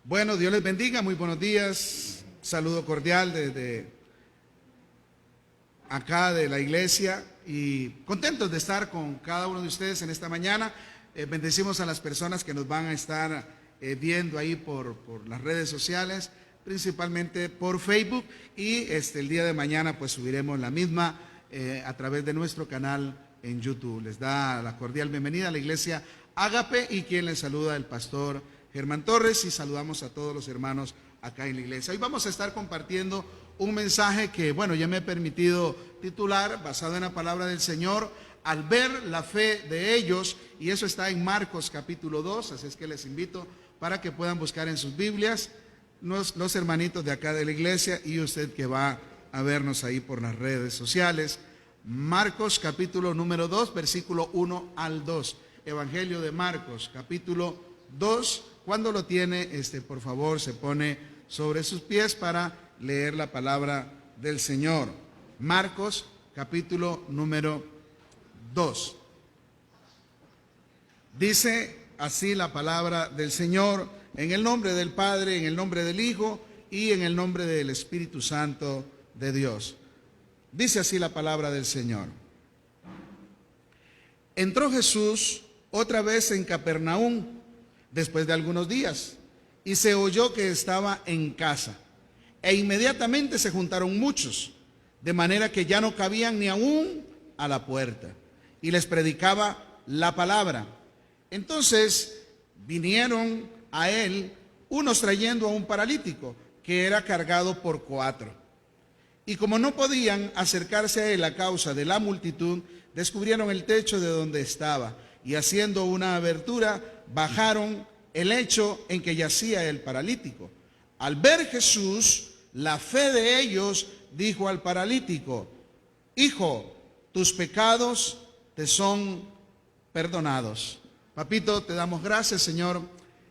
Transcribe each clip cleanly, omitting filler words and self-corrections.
Bueno, Dios les bendiga, muy buenos días. Saludo cordial desde acá de la iglesia y contentos de estar con cada uno de ustedes en esta mañana. Bendecimos a las personas que nos van a estar viendo ahí por las redes sociales, principalmente por Facebook, y el día de mañana pues subiremos la misma a través de nuestro canal en YouTube. Les da la cordial bienvenida a la iglesia Ágape, y quien les saluda el pastor Germán Torres, y saludamos a todos los hermanos acá en la iglesia. Hoy vamos a estar compartiendo un mensaje que, bueno, ya me he permitido titular, basado en la palabra del Señor, al ver la fe de ellos, y eso está en Marcos capítulo 2, así es que les invito para que puedan buscar en sus Biblias los hermanitos de acá de la iglesia y usted que va a vernos ahí por las redes sociales. Marcos capítulo número 2, versículo 1 al 2. Evangelio de Marcos capítulo 2. Cuando lo tiene, por favor, se pone sobre sus pies para leer la palabra del Señor. Marcos capítulo número 2. Dice así la palabra del Señor: en el nombre del Padre, en el nombre del Hijo y en el nombre del Espíritu Santo de Dios. Dice así la palabra del Señor. Entró Jesús otra vez en Capernaum después de algunos días, y se oyó que estaba en casa, e inmediatamente se juntaron muchos, de manera que ya no cabían ni aún a la puerta, y les predicaba la palabra. Entonces vinieron a él unos trayendo a un paralítico que era cargado por 4. Y como no podían acercarse a él a causa de la multitud, descubrieron el techo de donde estaba, y haciendo una abertura, bajaron el lecho en que yacía el paralítico. Al ver Jesús la fe de ellos, dijo al paralítico: hijo, tus pecados te son perdonados. Papito, te damos gracias, Señor,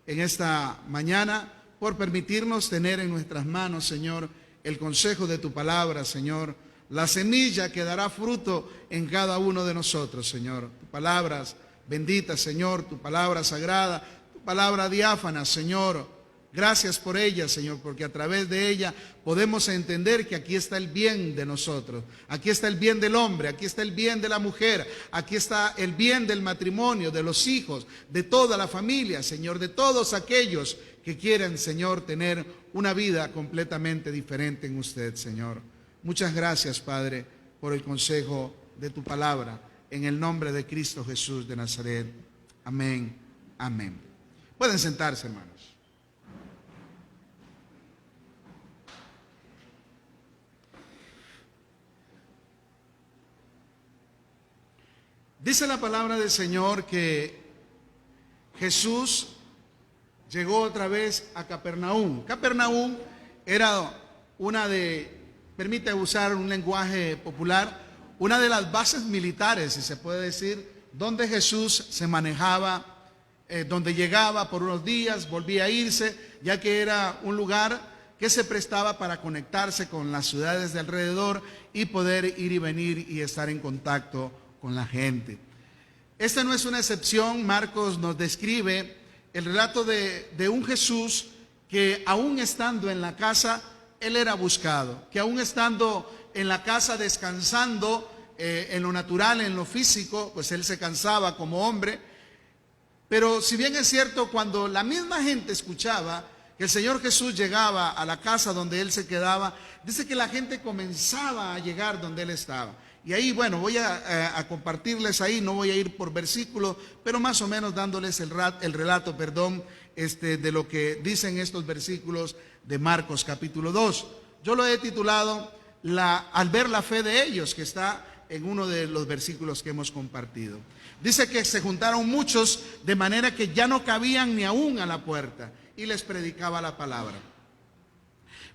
en esta mañana por permitirnos tener en nuestras manos, Señor, el consejo de tu palabra, Señor, la semilla que dará fruto en cada uno de nosotros, Señor. Tus palabras benditas, Señor, tu palabra sagrada, tu palabra diáfana, Señor. Gracias por ella, Señor, porque a través de ella podemos entender que aquí está el bien de nosotros, aquí está el bien del hombre, aquí está el bien de la mujer, aquí está el bien del matrimonio, de los hijos, de toda la familia, Señor, de todos aquellos que quieren, Señor, tener una vida completamente diferente en usted, Señor. Muchas gracias, Padre, por el consejo de tu palabra, en el nombre de Cristo Jesús de Nazaret. Amén, amén. Pueden sentarse, hermanos. Dice la palabra del Señor que Jesús llegó otra vez a Capernaum. Capernaum era permite usar un lenguaje popular, una de las bases militares, si se puede decir, donde Jesús se manejaba, donde llegaba por unos días, volvía a irse, ya que era un lugar que se prestaba para conectarse con las ciudades de alrededor y poder ir y venir y estar en contacto con la gente. Esta no es una excepción. Marcos nos describe el relato de un Jesús que, aún estando en la casa, él era buscado, que aún estando en la casa descansando en lo natural, en lo físico, pues él se cansaba como hombre. Pero si bien es cierto, cuando la misma gente escuchaba que el Señor Jesús llegaba a la casa donde él se quedaba, dice que la gente comenzaba a llegar donde él estaba. Y ahí, bueno, voy a compartirles ahí, no voy a ir por versículo, pero más o menos dándoles el relato, de lo que dicen estos versículos de Marcos capítulo 2. Yo lo he titulado al ver la fe de ellos, que está en uno de los versículos que hemos compartido. Dice que se juntaron muchos, de manera que ya no cabían ni aún a la puerta, y les predicaba la palabra.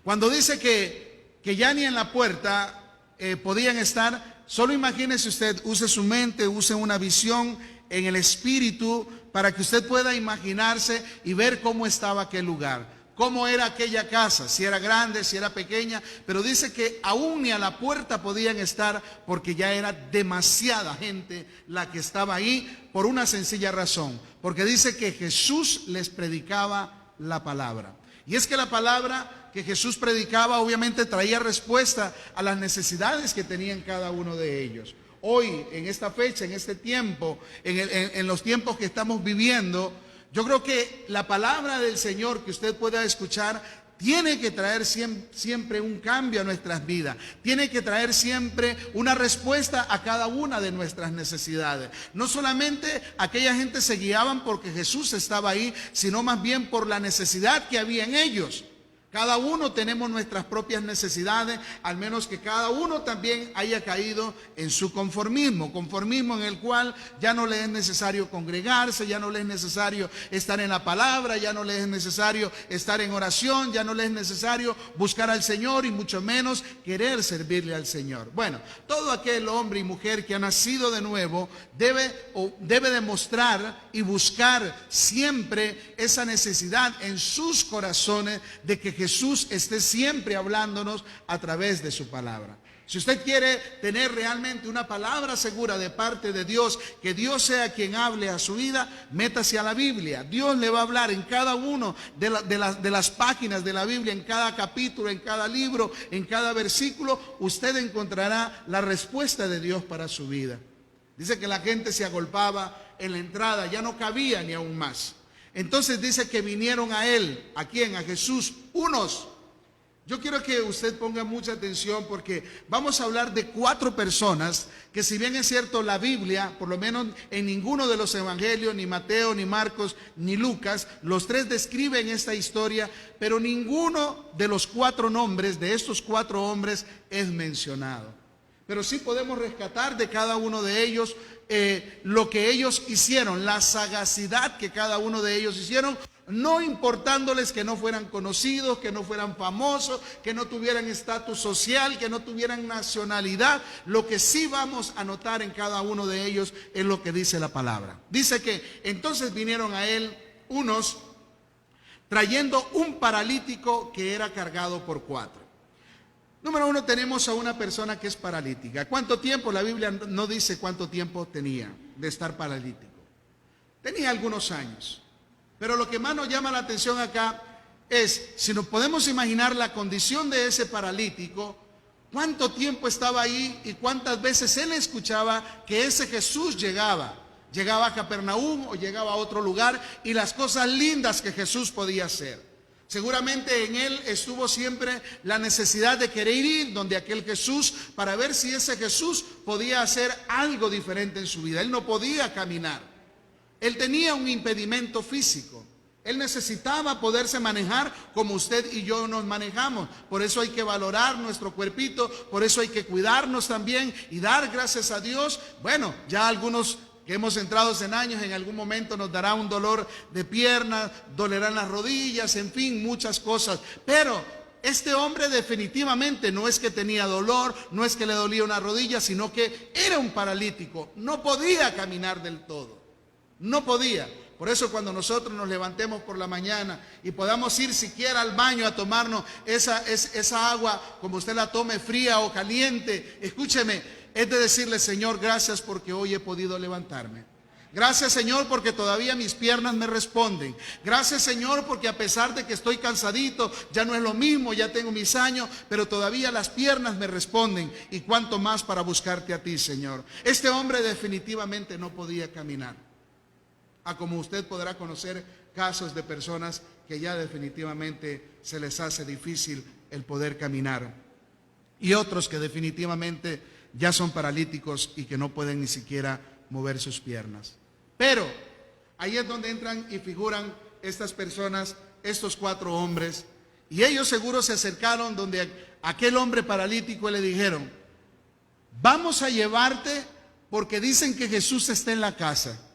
Cuando dice que ya ni en la puerta podían estar, solo imagínese usted, use su mente, use una visión en el espíritu para que usted pueda imaginarse y ver cómo estaba aquel lugar, cómo era aquella casa, si era grande, si era pequeña. Pero dice que aún ni a la puerta podían estar porque ya era demasiada gente la que estaba ahí, por una sencilla razón, porque dice que Jesús les predicaba la palabra. Y es que la palabra que Jesús predicaba obviamente traía respuesta a las necesidades que tenían cada uno de ellos. Hoy, en esta fecha, en este tiempo, en los tiempos que estamos viviendo, yo creo que la palabra del Señor que usted pueda escuchar tiene que traer siempre un cambio a nuestras vidas. Tiene que traer siempre una respuesta a cada una de nuestras necesidades. No solamente aquella gente se guiaban porque Jesús estaba ahí, sino más bien por la necesidad que había en ellos. Cada uno tenemos nuestras propias necesidades, al menos que cada uno también haya caído en su conformismo en el cual ya no le es necesario congregarse, ya no le es necesario estar en la palabra, ya no le es necesario estar en oración, ya no le es necesario buscar al Señor y mucho menos querer servirle al Señor. Bueno, todo aquel hombre y mujer que ha nacido de nuevo debe demostrar y buscar siempre esa necesidad en sus corazones de que Jesús esté siempre hablándonos a través de su palabra. Si usted quiere tener realmente una palabra segura de parte de Dios, que Dios sea quien hable a su vida, métase a la Biblia. Dios le va a hablar en cada uno de las páginas de la Biblia, en cada capítulo, en cada libro, en cada versículo. Usted encontrará la respuesta de Dios para su vida. Dice que la gente se agolpaba en la entrada, ya no cabía ni aún más. Entonces dice que vinieron a él. ¿A quién? A Jesús. Unos. Yo quiero que usted ponga mucha atención porque vamos a hablar de 4 personas que, si bien es cierto, la Biblia, por lo menos en ninguno de los evangelios, ni Mateo, ni Marcos, ni Lucas, los 3 describen esta historia, pero ninguno de los 4 nombres de estos 4 hombres es mencionado. Pero sí podemos rescatar de cada uno de ellos lo que ellos hicieron, la sagacidad que cada uno de ellos hicieron, no importándoles que no fueran conocidos, que no fueran famosos, que no tuvieran estatus social, que no tuvieran nacionalidad. Lo que sí vamos a notar en cada uno de ellos es lo que dice la palabra. Dice que entonces vinieron a él unos trayendo un paralítico que era cargado por 4. Número 1, tenemos a una persona que es paralítica. ¿Cuánto tiempo? La Biblia no dice cuánto tiempo tenía de estar paralítico. Tenía algunos años. Pero lo que más nos llama la atención acá es, si nos podemos imaginar la condición de ese paralítico, cuánto tiempo estaba ahí y cuántas veces él escuchaba que ese Jesús llegaba. Llegaba a Capernaum o llegaba a otro lugar y las cosas lindas que Jesús podía hacer. Seguramente en él estuvo siempre la necesidad de querer ir donde aquel Jesús para ver si ese Jesús podía hacer algo diferente en su vida. Él no podía caminar. Él tenía un impedimento físico. Él necesitaba poderse manejar como usted y yo nos manejamos. Por eso hay que valorar nuestro cuerpito, por eso hay que cuidarnos también y dar gracias a Dios. Bueno, ya algunos que hemos entrado en años, en algún momento nos dará un dolor de pierna, dolerán las rodillas, en fin, muchas cosas. Pero este hombre definitivamente no es que tenía dolor, no es que le dolía una rodilla, sino que era un paralítico. No podía caminar del todo. No podía. Por eso cuando nosotros nos levantemos por la mañana y podamos ir siquiera al baño a tomarnos esa agua, como usted la tome, fría o caliente, escúcheme, es de decirle: Señor, gracias porque hoy he podido levantarme. Gracias, Señor, porque todavía mis piernas me responden. Gracias, Señor, porque a pesar de que estoy cansadito, ya no es lo mismo, ya tengo mis años, pero todavía las piernas me responden. Y cuánto más para buscarte a ti, Señor. Este hombre definitivamente no podía caminar. Como usted podrá conocer casos de personas que ya definitivamente se les hace difícil el poder caminar. Y otros que definitivamente ya son paralíticos y que no pueden ni siquiera mover sus piernas. Pero ahí es donde entran y figuran estas personas, estos 4 hombres. Y ellos seguro se acercaron donde aquel hombre paralítico y le dijeron: vamos a llevarte porque dicen que Jesús está en la casa.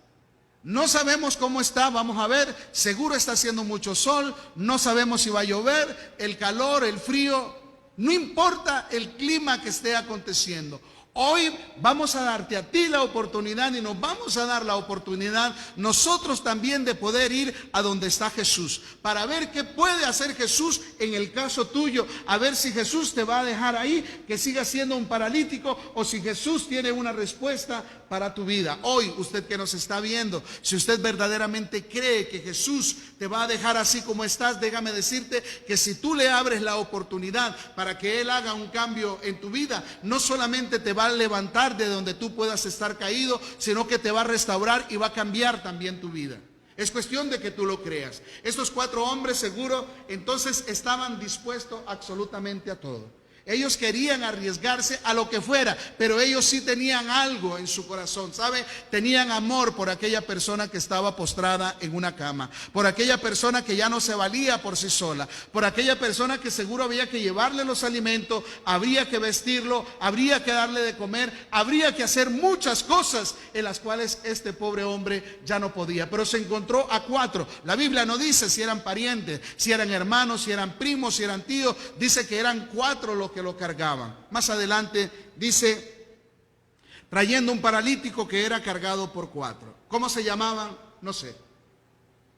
No sabemos cómo está, vamos a ver, seguro está haciendo mucho sol, no sabemos si va a llover, el calor, el frío, no importa el clima que esté aconteciendo. Hoy vamos a darte a ti la oportunidad y nos vamos a dar la oportunidad nosotros también de poder ir a donde está Jesús, para ver qué puede hacer Jesús en el caso tuyo, a ver si Jesús te va a dejar ahí, que siga siendo un paralítico, o si Jesús tiene una respuesta para tu vida. Hoy, usted que nos está viendo, si usted verdaderamente cree que Jesús te va a dejar así como estás, déjame decirte que si tú le abres la oportunidad para que Él haga un cambio en tu vida, no solamente te va a levantar de donde tú puedas estar caído, sino que te va a restaurar y va a cambiar también tu vida. Es cuestión de que tú lo creas. Estos 4 hombres seguro entonces estaban dispuestos absolutamente a todo. Ellos querían arriesgarse a lo que fuera, pero ellos sí tenían algo en su corazón, ¿sabe? Tenían amor por aquella persona que estaba postrada en una cama, por aquella persona que ya no se valía por sí sola, por aquella persona que seguro había que llevarle los alimentos, habría que vestirlo, habría que darle de comer, habría que hacer muchas cosas en las cuales este pobre hombre ya no podía. Pero se encontró a 4. La Biblia no dice si eran parientes, si eran hermanos, si eran primos, si eran tíos. Dice que eran 4 los que lo cargaban. Más adelante dice, trayendo un paralítico que era cargado por 4. ¿Cómo se llamaban? No sé.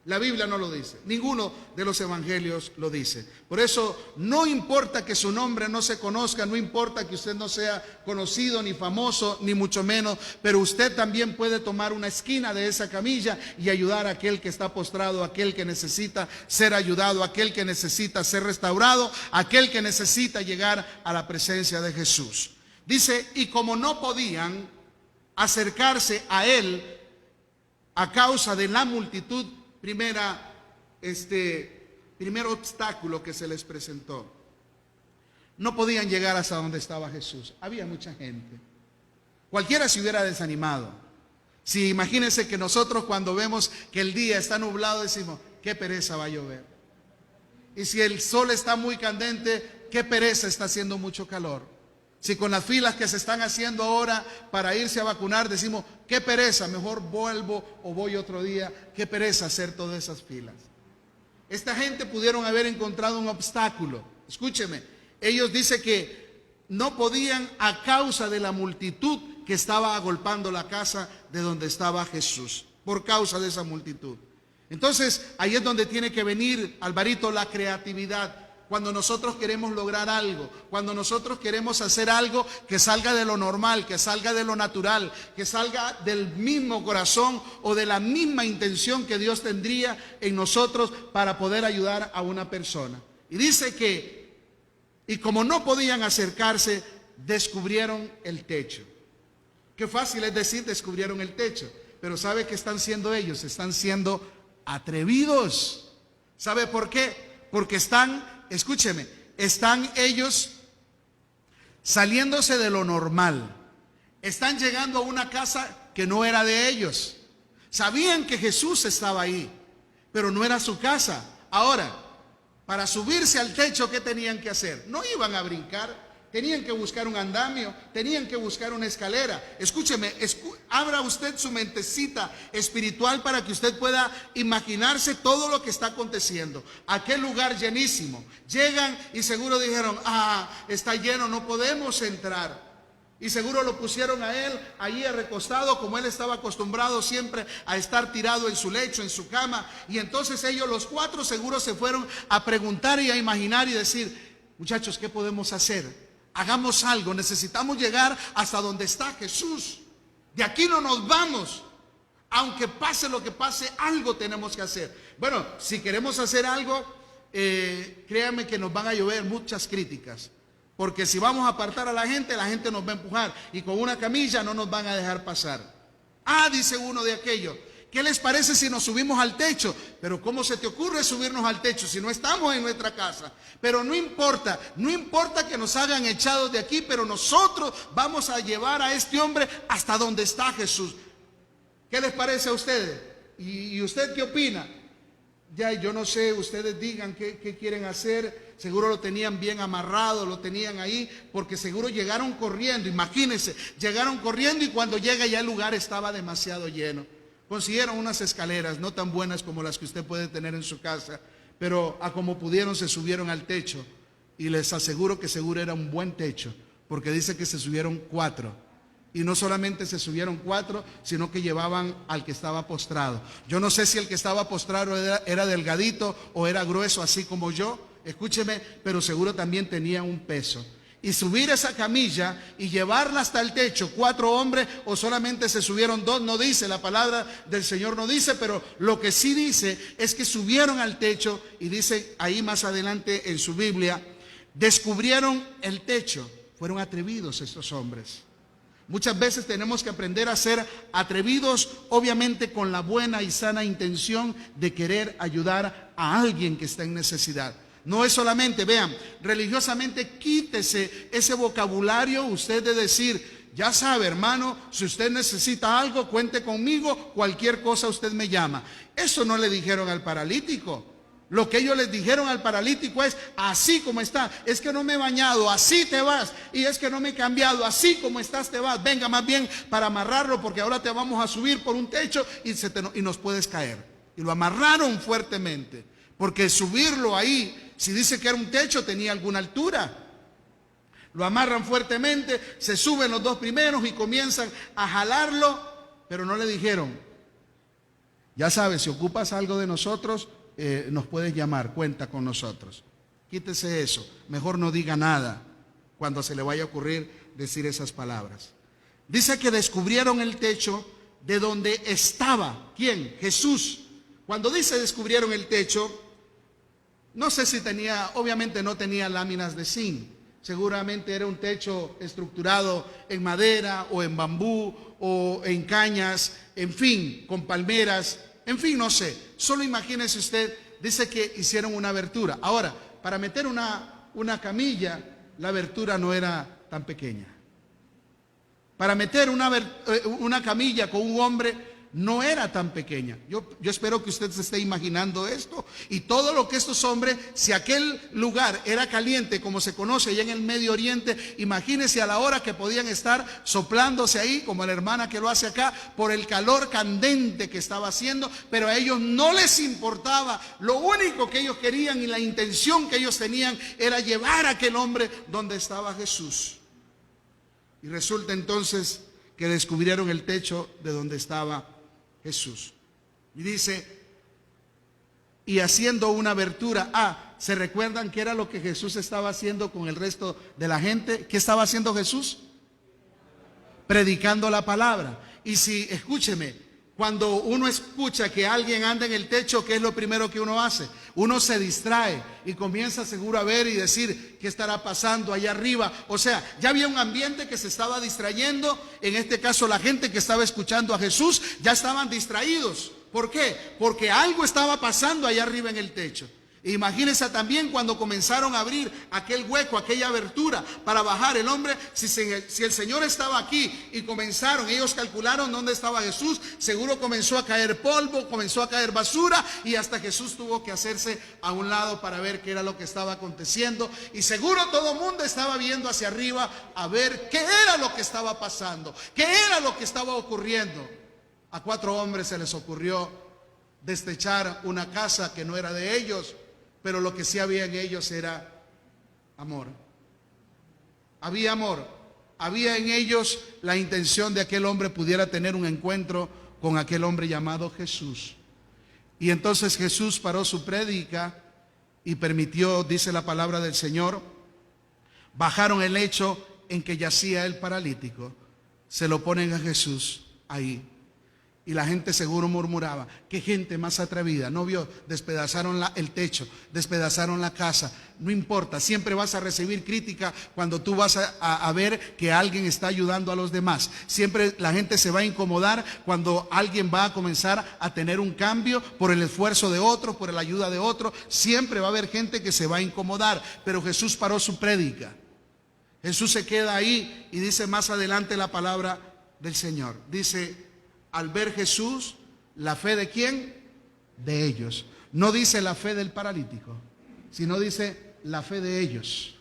La Biblia no lo dice. Ninguno de los evangelios lo dice. Por eso no importa que su nombre no se conozca, no importa que usted no sea conocido ni famoso, ni mucho menos, pero usted también puede tomar una esquina de esa camilla y ayudar a aquel que está postrado, a aquel que necesita ser ayudado, a aquel que necesita ser restaurado, a aquel que necesita llegar a la presencia de Jesús. Dice, y como no podían acercarse a él a causa de la multitud, primer obstáculo que se les presentó. No podían llegar hasta donde estaba Jesús. Había mucha gente. Cualquiera se hubiera desanimado. Si imagínense que nosotros cuando vemos que el día está nublado decimos, qué pereza va a llover. Y si el sol está muy candente, qué pereza, está haciendo mucho calor. Si con las filas que se están haciendo ahora para irse a vacunar decimos, qué pereza, mejor vuelvo o voy otro día, qué pereza hacer todas esas filas. Esta gente pudieron haber encontrado un obstáculo. Escúcheme, ellos dicen que no podían a causa de la multitud que estaba agolpando la casa de donde estaba Jesús, por causa de esa multitud. Entonces, ahí es donde tiene que venir, Alvarito, la creatividad. Cuando nosotros queremos lograr algo, cuando nosotros queremos hacer algo que salga de lo normal, que salga de lo natural, que salga del mismo corazón o de la misma intención que Dios tendría en nosotros para poder ayudar a una persona. Y dice que, y como no podían acercarse, descubrieron el techo. Qué fácil es decir, descubrieron el techo, pero ¿sabe qué están siendo ellos? Están siendo atrevidos. ¿Sabe por qué? Porque escúcheme, están ellos saliéndose de lo normal. Están llegando a una casa que no era de ellos. Sabían que Jesús estaba ahí, pero no era su casa. Ahora, para subirse al techo, ¿qué tenían que hacer? No iban a brincar. Tenían que buscar un andamio, tenían que buscar una escalera. Escúcheme, abra usted su mentecita espiritual para que usted pueda imaginarse todo lo que está aconteciendo. Aquel lugar llenísimo. Llegan y seguro dijeron, está lleno, no podemos entrar. Y seguro lo pusieron a él allí recostado, como él estaba acostumbrado siempre a estar tirado en su lecho, en su cama. Y entonces ellos, los 4, seguro se fueron a preguntar y a imaginar y decir, muchachos, ¿qué podemos hacer? Hagamos algo, necesitamos llegar hasta donde está Jesús. De aquí no nos vamos. Aunque pase lo que pase, algo tenemos que hacer. Bueno, si queremos hacer algo, créanme que nos van a llover muchas críticas. Porque si vamos a apartar a la gente nos va a empujar. Y con una camilla no nos van a dejar pasar. Dice uno de aquellos, ¿qué les parece si nos subimos al techo? Pero ¿cómo se te ocurre subirnos al techo si no estamos en nuestra casa? Pero no importa que nos hayan echado de aquí, pero nosotros vamos a llevar a este hombre hasta donde está Jesús. ¿Qué les parece a ustedes? ¿Y usted qué opina? Ya, yo no sé, ustedes digan qué quieren hacer. Seguro lo tenían bien amarrado, lo tenían ahí, porque seguro llegaron corriendo. Imagínense, llegaron corriendo y cuando llega ya el lugar estaba demasiado lleno. Consiguieron unas escaleras, no tan buenas como las que usted puede tener en su casa, pero a como pudieron se subieron al techo. Y les aseguro que seguro era un buen techo, porque dice que se subieron 4. Y no solamente se subieron 4, sino que llevaban al que estaba postrado. Yo no sé si el que estaba postrado era delgadito o era grueso, así como yo. Escúcheme, pero seguro también tenía un peso. Y subir esa camilla y llevarla hasta el techo, 4 hombres o solamente se subieron 2, no dice, la palabra del Señor no dice, pero lo que sí dice es que subieron al techo y dice ahí más adelante en su Biblia, descubrieron el techo. Fueron atrevidos estos hombres. Muchas veces tenemos que aprender a ser atrevidos, obviamente con la buena y sana intención de querer ayudar a alguien que está en necesidad. No es solamente, vean, religiosamente quítese ese vocabulario usted de decir, ya sabe hermano, si usted necesita algo, cuente conmigo, cualquier cosa usted me llama. Eso no le dijeron al paralítico. Lo que ellos les dijeron al paralítico es, así como está, es que no me he bañado, así te vas, y es que no me he cambiado, así como estás te vas, venga más bien para amarrarlo porque ahora te vamos a subir por un techo y nos puedes caer. Y lo amarraron fuertemente, porque subirlo ahí, si dice que era un techo, tenía alguna altura. Lo amarran fuertemente, se suben los 2 primeros y comienzan a jalarlo, pero no le dijeron, ya sabes, si ocupas algo de nosotros, nos puedes llamar, cuenta con nosotros. Quítese eso, mejor no diga nada cuando se le vaya a ocurrir decir esas palabras. Dice que descubrieron el techo de donde estaba, ¿quién? Jesús. Cuando dice descubrieron el techo, no sé si tenía, obviamente no tenía láminas de zinc, seguramente era un techo estructurado en madera o en bambú o en cañas, en fin, con palmeras. En fin, no sé, solo imagínese usted, dice que hicieron una abertura. Ahora, para meter una camilla, la abertura no era tan pequeña. Para meter una camilla con un hombre no era tan pequeña. Yo espero que usted se esté imaginando esto. Y todo lo que estos hombres, si aquel lugar era caliente como se conoce allá en el Medio Oriente, imagínense a la hora que podían estar soplándose ahí, como la hermana que lo hace acá, por el calor candente que estaba haciendo, pero a ellos no les importaba. Lo único que ellos querían y la intención que ellos tenían era llevar a aquel hombre donde estaba Jesús. Y resulta entonces que descubrieron el techo de donde estaba Jesús. Y dice, y haciendo una abertura, ¿se recuerdan qué era lo que Jesús estaba haciendo con el resto de la gente? ¿Qué estaba haciendo Jesús? Predicando la palabra. Y si, escúcheme, cuando uno escucha que alguien anda en el techo, ¿qué es lo primero que uno hace? Uno se distrae y comienza seguro a ver y decir qué estará pasando allá arriba. O sea, ya había un ambiente que se estaba distrayendo. En este caso, la gente que estaba escuchando a Jesús ya estaban distraídos. ¿Por qué? Porque algo estaba pasando allá arriba en el techo. Imagínense también cuando comenzaron a abrir aquel hueco, aquella abertura para bajar el hombre. Si el Señor estaba aquí y comenzaron, ellos calcularon dónde estaba Jesús, seguro comenzó a caer polvo, comenzó a caer basura y hasta Jesús tuvo que hacerse a un lado para ver qué era lo que estaba aconteciendo. Y seguro todo el mundo estaba viendo hacia arriba a ver qué era lo que estaba pasando, qué era lo que estaba ocurriendo. A 4 hombres se les ocurrió destechar una casa que no era de ellos, pero lo que sí había en ellos era amor. Había amor. Había en ellos la intención de que aquel hombre pudiera tener un encuentro con aquel hombre llamado Jesús. Y entonces Jesús paró su prédica y permitió, dice la palabra del Señor, bajaron el lecho en que yacía el paralítico, se lo ponen a Jesús ahí. Y la gente seguro murmuraba, qué gente más atrevida, no vio, despedazaron el techo, despedazaron la casa. No importa, siempre vas a recibir crítica cuando tú vas a ver que alguien está ayudando a los demás. Siempre la gente se va a incomodar cuando alguien va a comenzar a tener un cambio por el esfuerzo de otro, por la ayuda de otro. Siempre va a haber gente que se va a incomodar, pero Jesús paró su prédica. Jesús se queda ahí y dice más adelante la palabra del Señor. Dice, al ver Jesús, ¿la fe de quién? De ellos. No dice la fe del paralítico, sino dice la fe de ellos.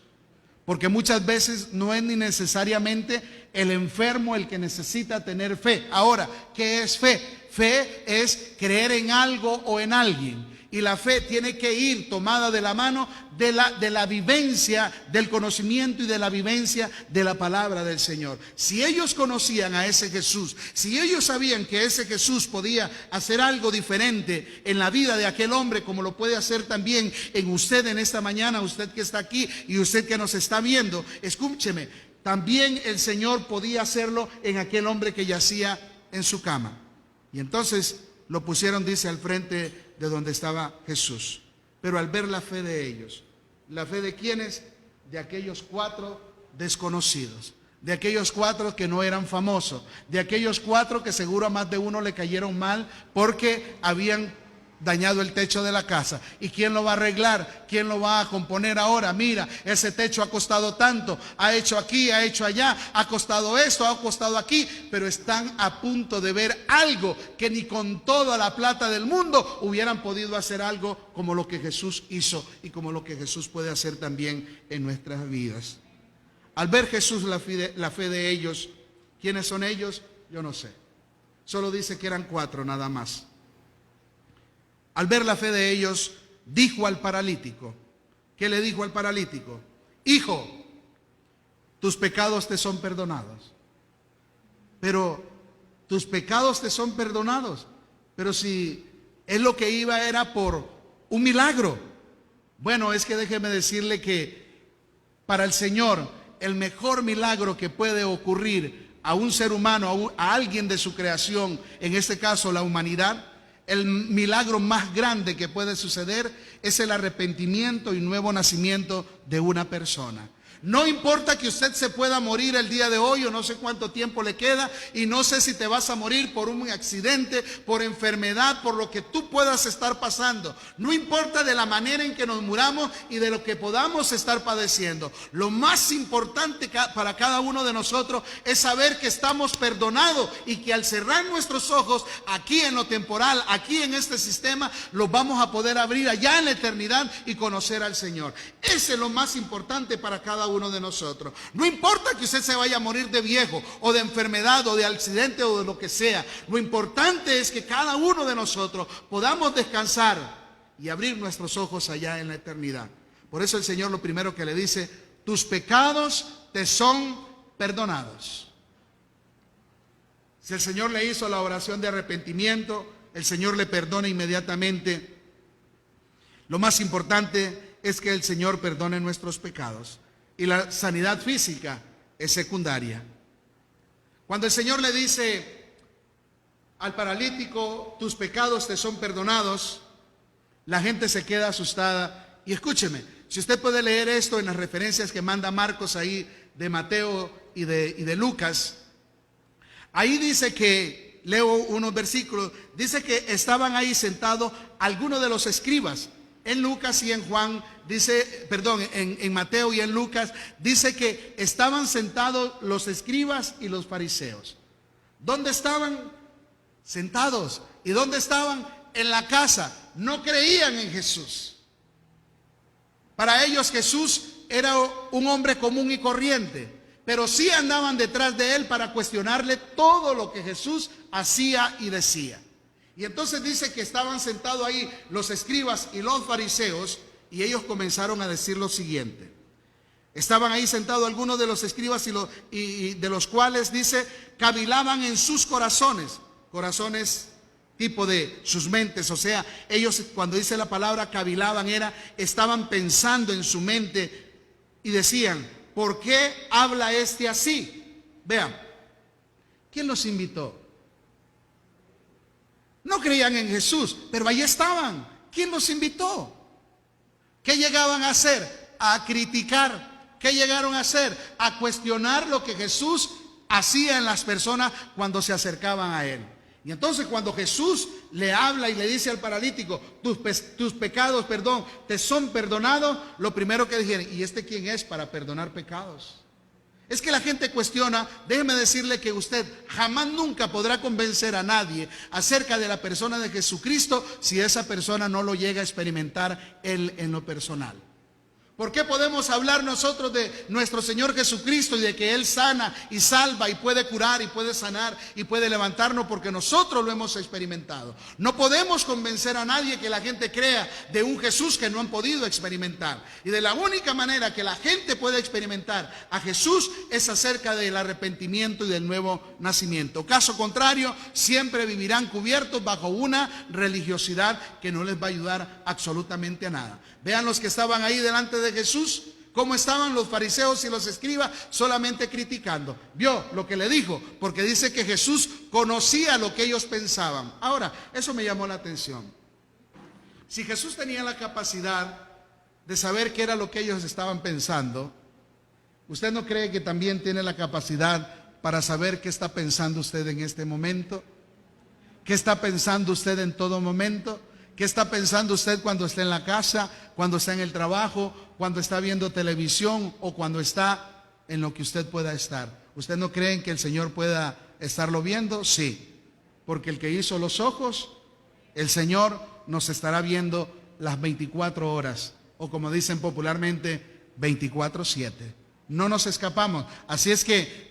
Porque muchas veces no es ni necesariamente el enfermo el que necesita tener fe. Ahora, ¿qué es fe? Fe es creer en algo o en alguien. Y la fe tiene que ir tomada de la mano de la vivencia, del conocimiento y de la vivencia de la palabra del Señor. Si ellos conocían a ese Jesús, si ellos sabían que ese Jesús podía hacer algo diferente en la vida de aquel hombre, como lo puede hacer también en usted en esta mañana, usted que está aquí y usted que nos está viendo, escúcheme, también el Señor podía hacerlo en aquel hombre que yacía en su cama. Y entonces lo pusieron, dice, al frente de donde estaba Jesús. Pero al ver la fe de ellos, ¿la fe de quiénes? De aquellos 4 desconocidos, de aquellos 4 que no eran famosos, de aquellos 4 que seguro a más de uno le cayeron mal porque habían dañado el techo de la casa. ¿Y quién lo va a arreglar? ¿Quién lo va a componer ahora? Mira, ese techo ha costado tanto, ha hecho aquí, ha hecho allá, ha costado esto, ha costado aquí, pero están a punto de ver algo que ni con toda la plata del mundo hubieran podido hacer algo como lo que Jesús hizo y como lo que Jesús puede hacer también en nuestras vidas. Al ver Jesús la fe de ellos, ¿quiénes son ellos? Yo no sé. Solo dice que eran 4 nada más. Al ver la fe de ellos, dijo al paralítico. ¿Qué le dijo al paralítico? Hijo, tus pecados te son perdonados. Pero tus pecados te son perdonados. Pero si él lo que iba era por un milagro. Bueno, es que déjeme decirle que para el Señor el mejor milagro que puede ocurrir a un ser humano, a alguien de su creación, en este caso la humanidad, el milagro más grande que puede suceder es el arrepentimiento y nuevo nacimiento de una persona. No importa que usted se pueda morir el día de hoy o no sé cuánto tiempo le queda y no sé si te vas a morir por un accidente, por enfermedad, por lo que tú puedas estar pasando. No importa de la manera en que nos muramos y de lo que podamos estar padeciendo. Lo más importante para cada uno de nosotros es saber que estamos perdonados y que al cerrar nuestros ojos aquí en lo temporal, aquí en este sistema, los vamos a poder abrir allá en la eternidad y conocer al Señor. Ese es lo más importante para cada uno de nosotros. No importa que usted se vaya a morir de viejo o de enfermedad o de accidente o de lo que sea. Lo importante es que cada uno de nosotros podamos descansar y abrir nuestros ojos allá en la eternidad. Por eso el Señor lo primero que le dice: tus pecados te son perdonados. Si el Señor le hizo la oración de arrepentimiento, el Señor le perdona inmediatamente. Lo más importante es que el Señor perdone nuestros pecados. Y la sanidad física es secundaria. Cuando el Señor le dice al paralítico, tus pecados te son perdonados, la gente se queda asustada. Y escúcheme, si usted puede leer esto en las referencias que manda Marcos ahí de Mateo y de Lucas, ahí dice que, leo unos versículos, dice que estaban ahí sentados algunos de los escribas. En Lucas y en Juan dice, en Mateo y en Lucas dice que estaban sentados los escribas y los fariseos. ¿Dónde estaban? Sentados. ¿Y dónde estaban? En la casa. No creían en Jesús. Para ellos Jesús era un hombre común y corriente, pero sí andaban detrás de él para cuestionarle todo lo que Jesús hacía y decía. Y entonces dice que estaban sentados ahí los escribas y los fariseos, y ellos comenzaron a decir lo siguiente. Estaban ahí sentados algunos de los escribas y de los cuales dice, cavilaban en sus corazones tipo de sus mentes, o sea, ellos cuando dice la palabra cavilaban estaban pensando en su mente y decían, ¿por qué habla este así? Vean, ¿quién los invitó? No creían en Jesús, pero ahí estaban. ¿Quién los invitó? ¿Qué llegaban a hacer? A criticar. ¿Qué llegaron a hacer? A cuestionar lo que Jesús hacía en las personas cuando se acercaban a él. Y entonces cuando Jesús le habla y le dice al paralítico, tus pecados, te son perdonados, lo primero que dijeron, ¿y este quién es para perdonar pecados? Es que la gente cuestiona. Déjeme decirle que usted jamás nunca podrá convencer a nadie acerca de la persona de Jesucristo si esa persona no lo llega a experimentar él en lo personal. ¿Por qué podemos hablar nosotros de nuestro Señor Jesucristo y de que Él sana y salva y puede curar y puede sanar y puede levantarnos? Porque nosotros lo hemos experimentado. No podemos convencer a nadie que la gente crea de un Jesús que no han podido experimentar. Y de la única manera que la gente puede experimentar a Jesús es acerca del arrepentimiento y del nuevo nacimiento. Caso contrario, siempre vivirán cubiertos bajo una religiosidad que no les va a ayudar absolutamente a nada. Vean los que estaban ahí delante de Jesús, cómo estaban los fariseos y los escribas solamente criticando. Vio lo que le dijo, porque dice que Jesús conocía lo que ellos pensaban. Ahora, eso me llamó la atención. Si Jesús tenía la capacidad de saber qué era lo que ellos estaban pensando, ¿usted no cree que también tiene la capacidad para saber qué está pensando usted en este momento? ¿Qué está pensando usted en todo momento? ¿Qué está pensando usted cuando está en la casa, cuando está en el trabajo, cuando está viendo televisión o cuando está en lo que usted pueda estar? ¿Usted no cree que el Señor pueda estarlo viendo? Sí, porque el que hizo los ojos, el Señor nos estará viendo las 24 horas, o como dicen popularmente, 24/7. No nos escapamos. Así es que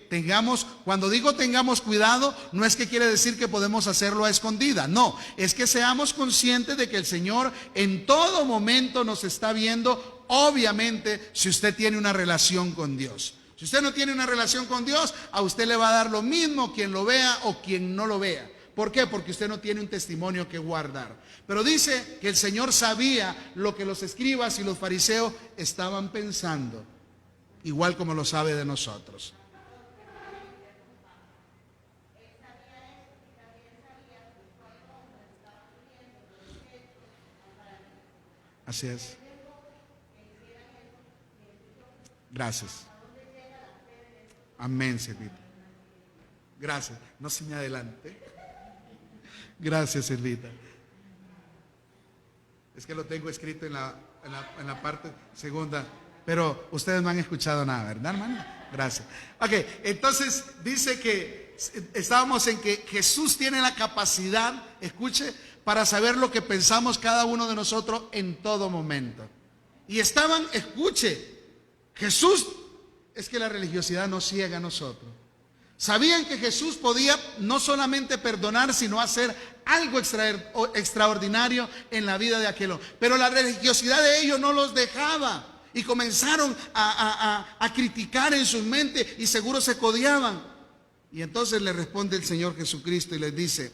cuando digo tengamos cuidado, no es que quiere decir que podemos hacerlo a escondida. No, es que seamos conscientes de que el Señor en todo momento nos está viendo, obviamente, si usted tiene una relación con Dios. Si usted no tiene una relación con Dios, a usted le va a dar lo mismo quien lo vea o quien no lo vea. ¿Por qué? Porque usted no tiene un testimonio que guardar. Pero dice que el Señor sabía lo que los escribas y los fariseos estaban pensando, igual como lo sabe de nosotros. Así es. Gracias. Amén, Silvita. Gracias. No se me adelante. Gracias, Silvita. Es que lo tengo escrito en la parte segunda, pero ustedes no han escuchado nada, ¿verdad, hermano? Gracias. Ok, entonces dice que estábamos en que Jesús tiene la capacidad, escuche, para saber lo que pensamos cada uno de nosotros en todo momento. Y estaban, escuche, Jesús, es que la religiosidad nos ciega a nosotros. Sabían que Jesús podía no solamente perdonar, sino hacer algo extraordinario en la vida de aquel hombre. Pero la religiosidad de ellos no los dejaba. Y comenzaron a criticar en su mente y seguro se codiaban. Y entonces le responde el Señor Jesucristo y les dice,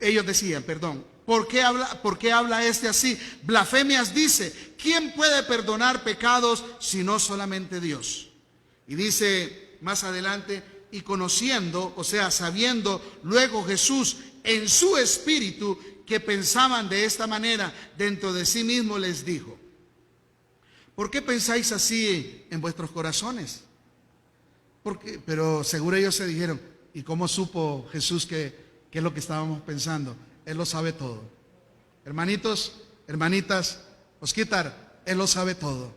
ellos decían, ¿por qué habla este así? Blasfemias dice, ¿quién puede perdonar pecados si no solamente Dios? Y dice más adelante, y conociendo, o sea, sabiendo luego Jesús en su espíritu que pensaban de esta manera, dentro de sí mismo les dijo, ¿por qué pensáis así en vuestros corazones? Pero seguro ellos se dijeron, ¿y cómo supo Jesús qué es lo que estábamos pensando? Él lo sabe todo. Hermanitos, hermanitas, Osquitar, Él lo sabe todo.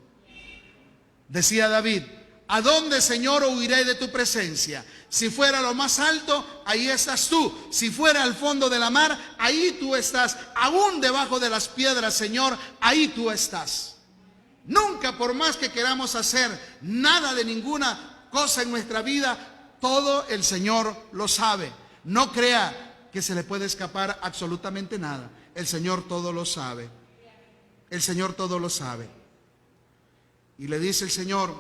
Decía David, ¿a dónde, Señor, huiré de tu presencia? Si fuera lo más alto, ahí estás tú. Si fuera al fondo de la mar, ahí tú estás. Aún debajo de las piedras, Señor, ahí tú estás. Nunca, por más que queramos hacer nada de ninguna cosa en nuestra vida, todo el Señor lo sabe. No crea que se le puede escapar absolutamente nada. El Señor todo lo sabe. El Señor todo lo sabe. Y le dice el Señor,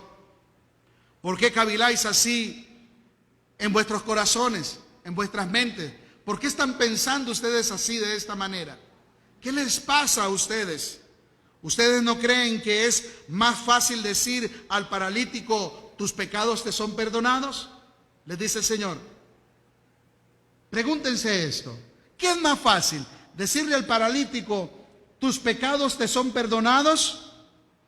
¿por qué caviláis así en vuestros corazones, en vuestras mentes? ¿Por qué están pensando ustedes así, de esta manera? ¿Qué les pasa a ustedes? ¿Ustedes no creen que es más fácil decir al paralítico, tus pecados te son perdonados? Les dice el Señor. Pregúntense esto. ¿Qué es más fácil? ¿Decirle al paralítico, tus pecados te son perdonados?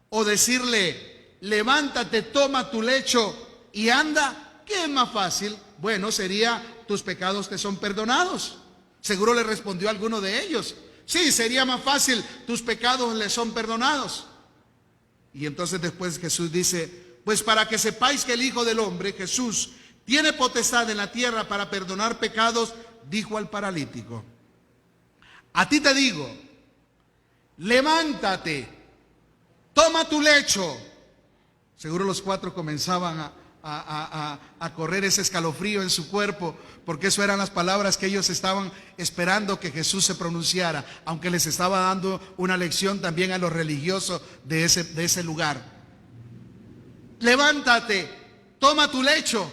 ¿O decirle, levántate, toma tu lecho y anda? ¿Qué es más fácil? Bueno, sería, tus pecados te son perdonados. Seguro le respondió alguno de ellos. Sí, sería más fácil, tus pecados le son perdonados. Y entonces después Jesús dice, pues para que sepáis que el Hijo del Hombre, Jesús, tiene potestad en la tierra para perdonar pecados, dijo al paralítico, a ti te digo levántate, toma tu lecho. Seguro los cuatro comenzaban a correr ese escalofrío en su cuerpo, porque eso eran las palabras que ellos estaban esperando que Jesús se pronunciara, aunque les estaba dando una lección también a los religiosos de ese lugar. Levántate, toma tu lecho,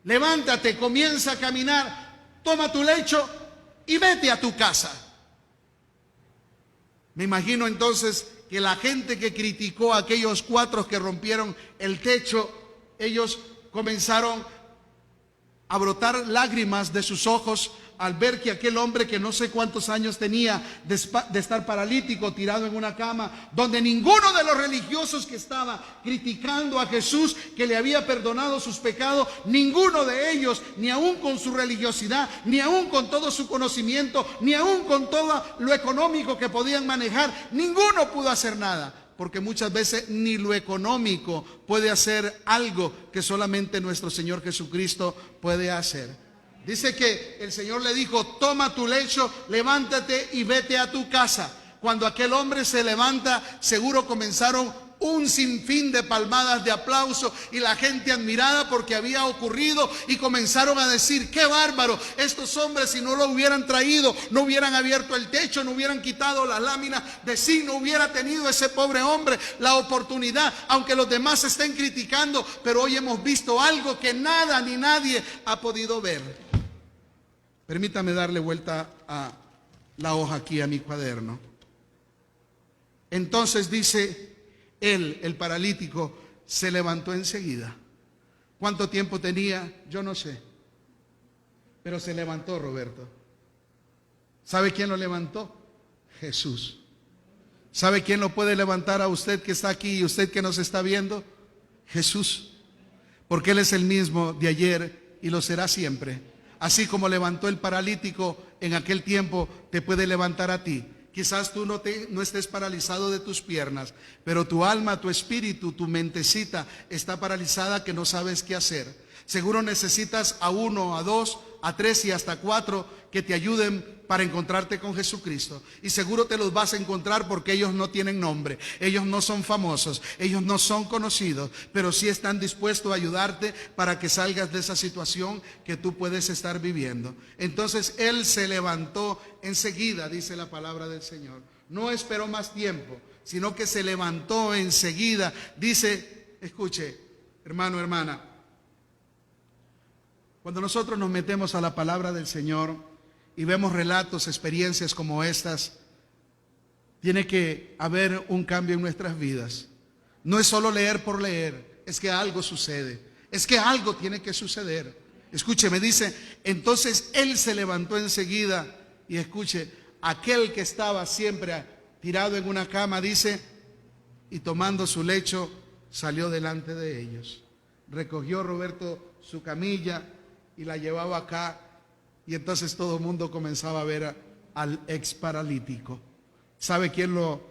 levántate, comienza a caminar, toma tu lecho y vete a tu casa. Me imagino entonces que la gente que criticó a aquellos cuatro que rompieron el techo, ellos comenzaron a brotar lágrimas de sus ojos al ver que aquel hombre que no sé cuántos años tenía de estar paralítico, tirado en una cama, donde ninguno de los religiosos que estaba criticando a Jesús, que le había perdonado sus pecados, ninguno de ellos, ni aún con su religiosidad, ni aún con todo su conocimiento, ni aún con todo lo económico que podían manejar, ninguno pudo hacer nada. Porque muchas veces ni lo económico puede hacer algo que solamente nuestro Señor Jesucristo puede hacer. Dice que el Señor le dijo, toma tu lecho, levántate y vete a tu casa. Cuando aquel hombre se levanta, seguro comenzaron un sinfín de palmadas de aplauso y la gente admirada porque había ocurrido, y comenzaron a decir, qué bárbaro, estos hombres si no lo hubieran traído, no hubieran abierto el techo, no hubieran quitado las láminas de zinc, no hubiera tenido ese pobre hombre la oportunidad, aunque los demás estén criticando, pero hoy hemos visto algo que nada ni nadie ha podido ver. Permítame darle vuelta a la hoja aquí a mi cuaderno. Entonces dice, él, el paralítico, se levantó enseguida. ¿Cuánto tiempo tenía? Yo no sé. Pero se levantó, Roberto. ¿Sabe quién lo levantó? Jesús. ¿Sabe quién lo puede levantar a usted que está aquí y usted que nos está viendo? Jesús. Porque Él es el mismo de ayer y lo será siempre. Así como levantó el paralítico en aquel tiempo, te puede levantar a ti. Quizás tú no estés paralizado de tus piernas, pero tu alma, tu espíritu, tu mentecita está paralizada que no sabes qué hacer. Seguro necesitas a uno, a dos, a tres y hasta cuatro que te ayuden para encontrarte con Jesucristo. Y seguro te los vas a encontrar porque ellos no tienen nombre, ellos no son famosos, ellos no son conocidos, pero sí están dispuestos a ayudarte para que salgas de esa situación que tú puedes estar viviendo. Entonces Él se levantó enseguida, dice la palabra del Señor. No esperó más tiempo, sino que se levantó enseguida. Dice, escuche, hermano, hermana, cuando nosotros nos metemos a la palabra del Señor y vemos relatos, experiencias como estas, tiene que haber un cambio en nuestras vidas. No es solo leer por leer, es que algo sucede, es que algo tiene que suceder. Escuche, me dice, entonces Él se levantó enseguida y escuche, aquel que estaba siempre tirado en una cama, dice, y tomando su lecho salió delante de ellos. Recogió Roberto su camilla y la llevaba acá, y entonces todo el mundo comenzaba a ver al ex paralítico. ¿Sabe quién lo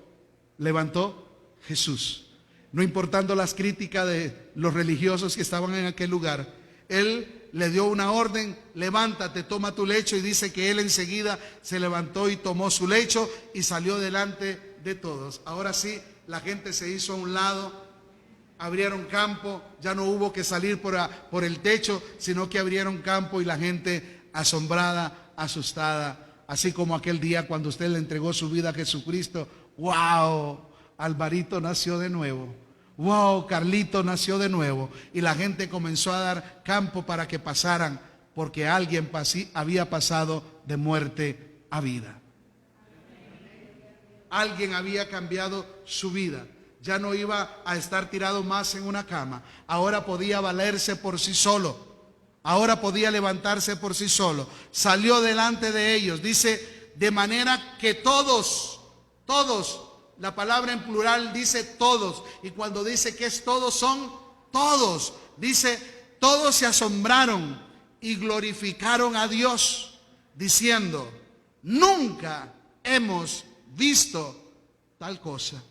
levantó? Jesús. No importando las críticas de los religiosos que estaban en aquel lugar, Él le dio una orden, levántate, toma tu lecho, y dice que Él enseguida se levantó y tomó su lecho y salió delante de todos. Ahora sí, la gente se hizo a un lado, abrieron campo, ya no hubo que salir por el techo, sino que abrieron campo y la gente asombrada, asustada, así como aquel día cuando usted le entregó su vida a Jesucristo. ¡Wow! Alvarito nació de nuevo. ¡Wow! Carlito nació de nuevo. Y la gente comenzó a dar campo para que pasaran, porque alguien había pasado de muerte a vida. Alguien había cambiado su vida. Ya no iba a estar tirado más en una cama. Ahora podía valerse por sí solo. Ahora podía levantarse por sí solo. Salió delante de ellos. Dice, de manera que todos, la palabra en plural dice todos. Y cuando dice que es todos, son todos. Dice, todos se asombraron y glorificaron a Dios, diciendo, nunca hemos visto tal cosa.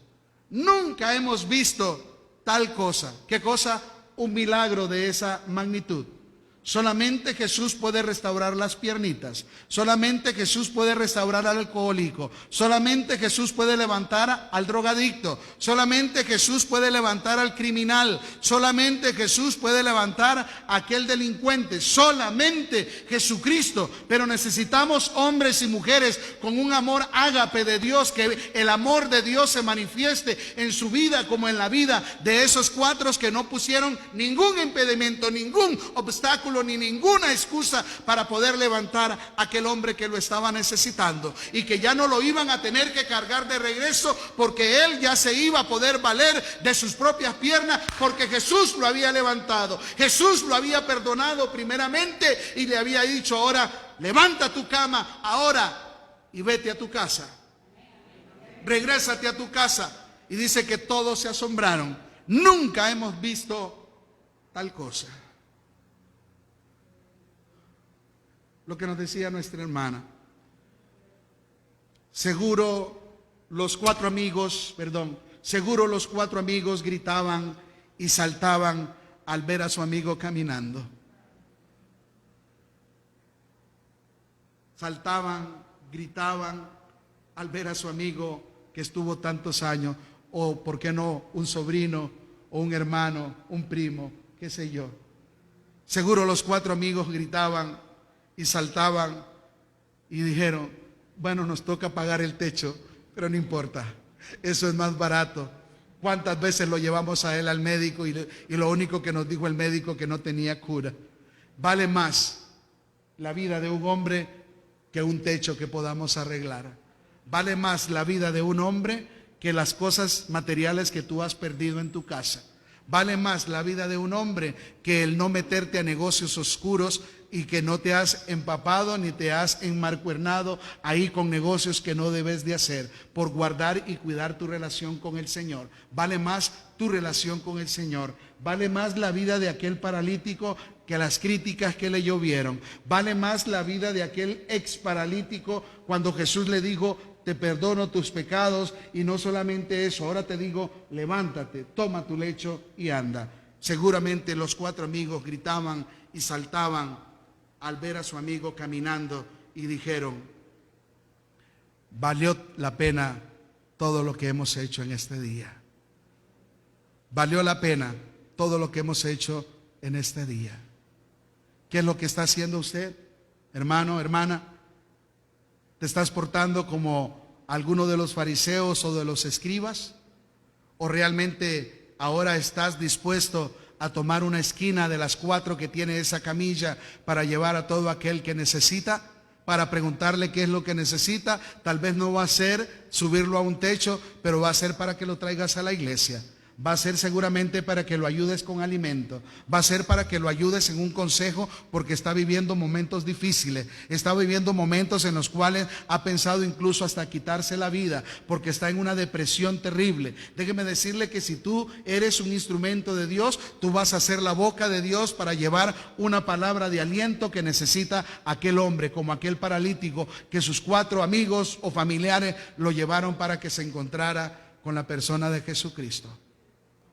Nunca hemos visto tal cosa. ¿Qué cosa? Un milagro de esa magnitud. Solamente Jesús puede restaurar las piernitas. Solamente Jesús puede restaurar al alcohólico. Solamente Jesús puede levantar al drogadicto. Solamente Jesús puede levantar al criminal. Solamente Jesús puede levantar a aquel delincuente. Solamente Jesucristo. Pero necesitamos hombres y mujeres con un amor ágape de Dios. Que el amor de Dios se manifieste en su vida como en la vida de esos cuatro que no pusieron ningún impedimento, ningún obstáculo, ni ninguna excusa para poder levantar a aquel hombre que lo estaba necesitando, y que ya no lo iban a tener que cargar de regreso, porque él ya se iba a poder valer de sus propias piernas, porque Jesús lo había levantado. Jesús lo había perdonado primeramente y le había dicho: ahora levanta tu cama ahora y vete a tu casa, regrésate a tu casa. Y dice que todos se asombraron. Nunca hemos visto tal cosa. Lo que nos decía nuestra hermana. Seguro los cuatro amigos gritaban y saltaban al ver a su amigo caminando. Saltaban, gritaban al ver a su amigo que estuvo tantos años, o por qué no, un sobrino o un hermano, un primo, qué sé yo. Seguro los cuatro amigos gritaban y saltaban y dijeron: bueno, nos toca pagar el techo, pero no importa, eso es más barato. ¿Cuántas veces lo llevamos a él al médico y lo único que nos dijo el médico que no tenía cura? Vale más la vida de un hombre que un techo que podamos arreglar. Vale más la vida de un hombre que las cosas materiales que tú has perdido en tu casa. Vale más la vida de un hombre que el no meterte a negocios oscuros y que no te has empapado ni te has enmarcuernado ahí con negocios que no debes de hacer, por guardar y cuidar tu relación con el Señor. Vale más tu relación con el Señor. Vale más la vida de aquel paralítico que las críticas que le llovieron. Vale más la vida de aquel ex paralítico cuando Jesús le dijo: te perdono tus pecados. Y no solamente eso, ahora te digo: levántate, toma tu lecho y anda. Seguramente los cuatro amigos gritaban y saltaban al ver a su amigo caminando y dijeron: valió la pena todo lo que hemos hecho en este día. Valió la pena todo lo que hemos hecho en este día. ¿Qué es lo que está haciendo usted, hermano, hermana? ¿Te estás portando como alguno de los fariseos o de los escribas? ¿O realmente ahora estás dispuesto a tomar una esquina de las cuatro que tiene esa camilla para llevar a todo aquel que necesita? Para preguntarle qué es lo que necesita. Tal vez no va a ser subirlo a un techo, pero va a ser para que lo traigas a la iglesia. Va a ser seguramente para que lo ayudes con alimento. Va a ser para que lo ayudes en un consejo, porque está viviendo momentos difíciles. Está viviendo momentos en los cuales ha pensado incluso hasta quitarse la vida, porque está en una depresión terrible. Déjeme decirle que si tú eres un instrumento de Dios, tú vas a ser la boca de Dios para llevar una palabra de aliento que necesita aquel hombre, como aquel paralítico que sus cuatro amigos o familiares lo llevaron para que se encontrara con la persona de Jesucristo.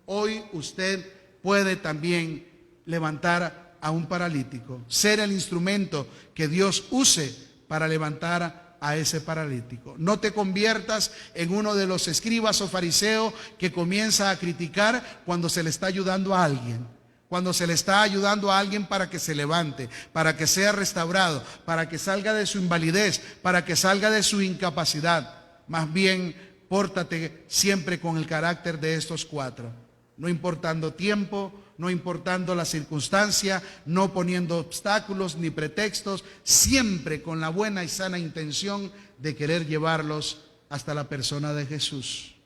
Hoy usted puede también levantar a un paralítico, ser el instrumento que Dios use para levantar a ese paralítico. No te conviertas en uno de los escribas o fariseos que comienza a criticar cuando se le está ayudando a alguien. Cuando se le está ayudando a alguien para que se levante, para que sea restaurado, para que salga de su invalidez, para que salga de su incapacidad. Más bien, pórtate siempre con el carácter de estos cuatro. No importando tiempo, no importando la circunstancia, no poniendo obstáculos ni pretextos, siempre con la buena y sana intención de querer llevarlos hasta la persona de Jesús.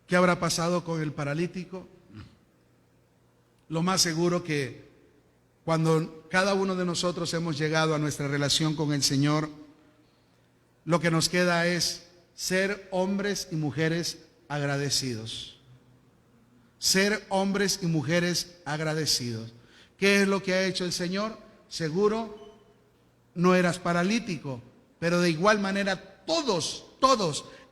¿Qué habrá pasado con el paralítico? Lo más seguro que cuando cada uno de nosotros hemos llegado a nuestra relación con el Señor, lo que nos queda es ser hombres y mujeres agradecidos. Ser hombres y mujeres agradecidos. ¿Qué es lo que ha hecho el Señor? Seguro no eras paralítico, pero de igual manera todos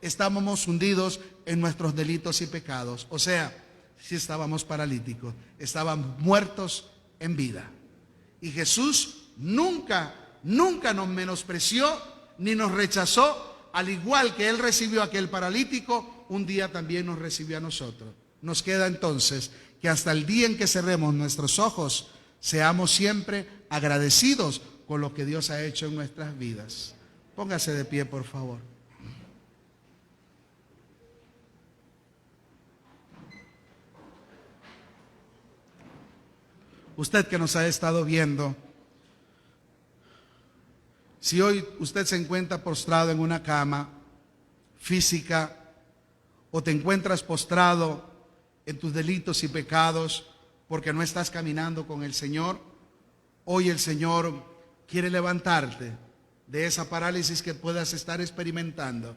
estábamos hundidos en nuestros delitos y pecados. O sea, si estábamos paralíticos, estábamos muertos en vida. Y Jesús nunca nos menospreció ni nos rechazó. Al igual que Él recibió a aquel paralítico, un día también nos recibió a nosotros. Nos queda entonces que hasta el día en que cerremos nuestros ojos, seamos siempre agradecidos con lo que Dios ha hecho en nuestras vidas. Póngase de pie, por favor. Usted que nos ha estado viendo, si hoy usted se encuentra postrado en una cama física o te encuentras postrado en tus delitos y pecados porque no estás caminando con el Señor, hoy el Señor quiere levantarte de esa parálisis que puedas estar experimentando.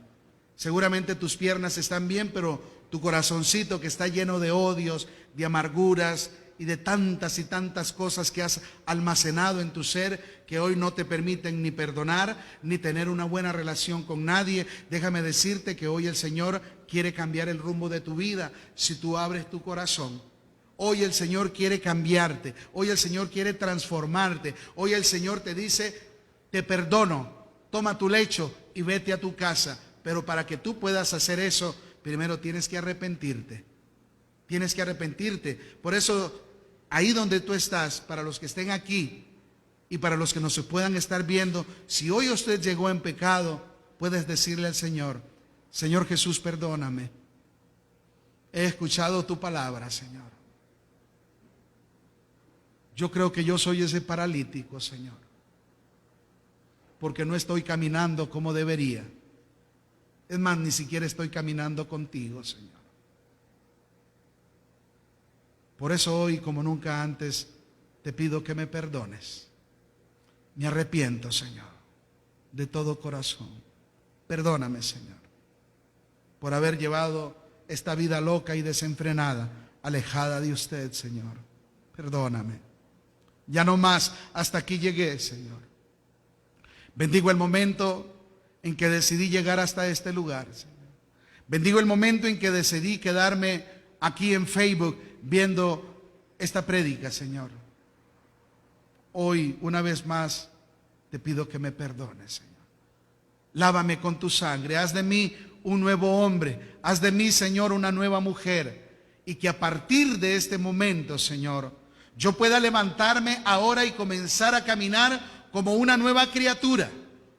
Seguramente tus piernas están bien, pero tu corazoncito que está lleno de odios, de amarguras y de tantas y tantas cosas que has almacenado en tu ser, que hoy no te permiten ni perdonar, ni tener una buena relación con nadie. Déjame decirte que hoy el Señor quiere cambiar el rumbo de tu vida si tú abres tu corazón. Hoy el Señor quiere cambiarte, hoy el Señor quiere transformarte, hoy el Señor te dice: te perdono, toma tu lecho y vete a tu casa. Pero para que tú puedas hacer eso, primero tienes que arrepentirte. Tienes que arrepentirte. Por eso, ahí donde tú estás, para los que estén aquí y para los que no se puedan estar viendo, si hoy usted llegó en pecado, puedes decirle al Señor: Señor Jesús, perdóname. He escuchado tu palabra, Señor. Yo creo que yo soy ese paralítico, Señor, porque no estoy caminando como debería. Es más, ni siquiera estoy caminando contigo, Señor. Por eso hoy, como nunca antes, te pido que me perdones. Me arrepiento, Señor, de todo corazón. Perdóname, Señor, por haber llevado esta vida loca y desenfrenada, alejada de usted, Señor. Perdóname. Ya no más, hasta aquí llegué, Señor. Bendigo el momento en que decidí llegar hasta este lugar, Señor. Bendigo el momento en que decidí quedarme aquí en Facebook viendo esta prédica, Señor. Hoy, una vez más, te pido que me perdones, Señor. Lávame con tu sangre, haz de mí un nuevo hombre, haz de mí, Señor, una nueva mujer, y que a partir de este momento, Señor, yo pueda levantarme ahora y comenzar a caminar como una nueva criatura,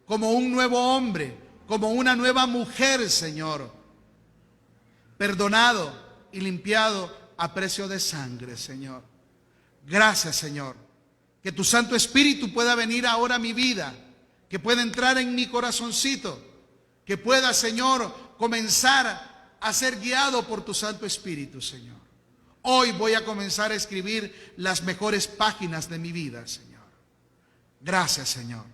como un nuevo hombre, como una nueva mujer, Señor, perdonado y limpiado a precio de sangre, Señor. Gracias, Señor, que tu Santo Espíritu pueda venir ahora a mi vida, que pueda entrar en mi corazoncito, que pueda, Señor, comenzar a ser guiado por tu Santo Espíritu, Señor. Hoy voy a comenzar a escribir las mejores páginas de mi vida, Señor. Gracias, Señor,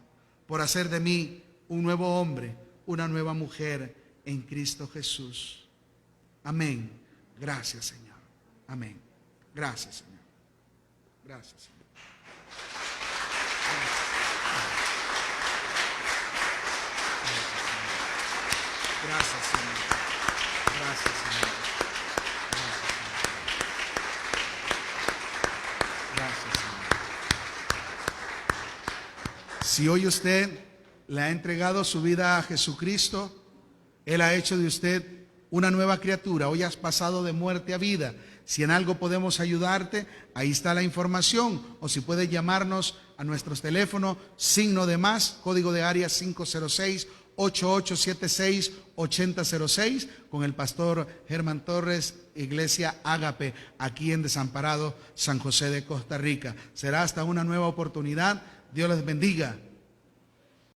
por hacer de mí un nuevo hombre, una nueva mujer en Cristo Jesús. Amén. Gracias, Señor. Amén. Gracias, Señor. Gracias, Señor. Gracias, Señor. Gracias, Señor. Gracias, Señor. Si hoy usted le ha entregado su vida a Jesucristo, Él ha hecho de usted una nueva criatura. Hoy has pasado de muerte a vida. Si en algo podemos ayudarte, ahí está la información. O si puede llamarnos a nuestros teléfonos, signo de más, código de área 506-8876-8006, con el pastor Germán Torres, Iglesia Ágape, aquí en Desamparado, San José de Costa Rica. Será hasta una nueva oportunidad. Dios les bendiga.